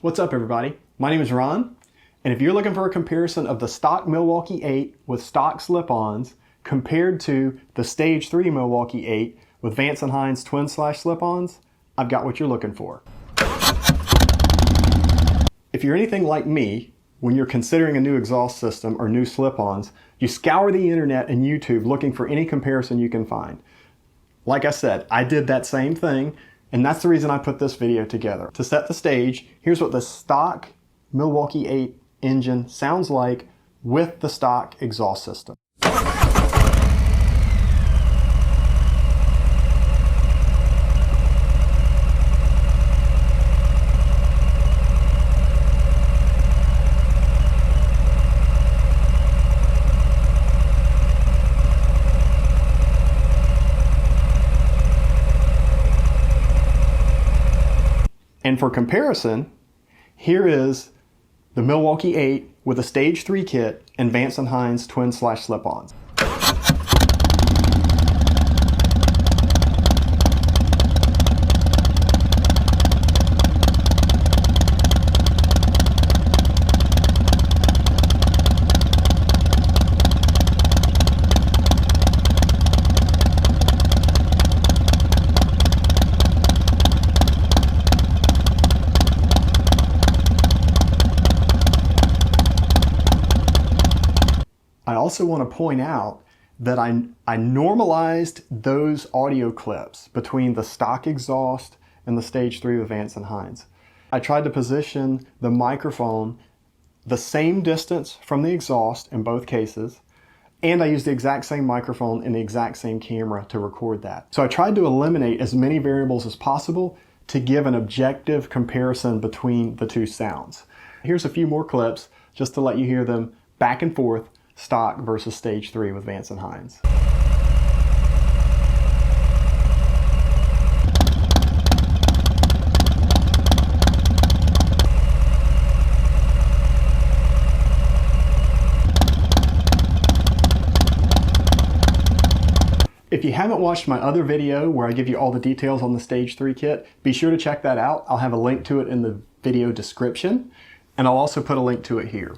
What's up everybody? My name is Ron, and if you're looking for a comparison of the stock Milwaukee 8 with stock slip-ons compared to the Stage 3 Milwaukee 8 with Vance Hines Twin Slash slip-ons, I've got what you're looking for. If you're anything like me, when you're considering a new exhaust system or new slip-ons, you scour the internet and YouTube looking for any comparison you can find. Like I said, I did that same thing, and that's the reason I put this video together. To set the stage, here's what the stock Milwaukee 8 engine sounds like with the stock exhaust system. And for comparison, here is the Milwaukee 8 with a Stage 3 kit and Vance Hines Twin Slash slip-ons. I also want to point out that I normalized those audio clips between the stock exhaust and the Stage 3 with Vance Hines. I tried to position the microphone the same distance from the exhaust in both cases, and I used the exact same microphone and the exact same camera to record that. So I tried to eliminate as many variables as possible to give an objective comparison between the two sounds. Here's a few more clips just to let you hear them back and forth, stock versus Stage 3 with Vance Hines. If you haven't watched my other video where I give you all the details on the Stage 3 kit, be sure to check that out. I'll have a link to it in the video description, and I'll also put a link to it here.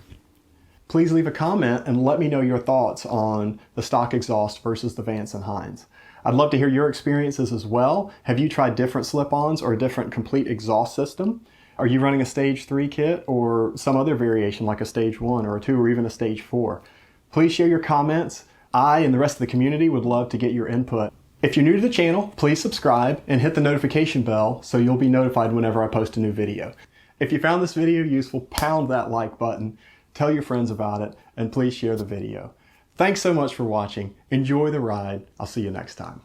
Please leave a comment and let me know your thoughts on the stock exhaust versus the Vance Hines. I'd love to hear your experiences as well. Have you tried different slip-ons or a different complete exhaust system? Are you running a Stage 3 kit or some other variation like a Stage 1 or a 2 or even a Stage 4? Please share your comments. I and the rest of the community would love to get your input. If you're new to the channel, please subscribe and hit the notification bell so you'll be notified whenever I post a new video. If you found this video useful, pound that like button. Tell your friends about it, and please share the video. Thanks so much for watching. Enjoy the ride. I'll see you next time.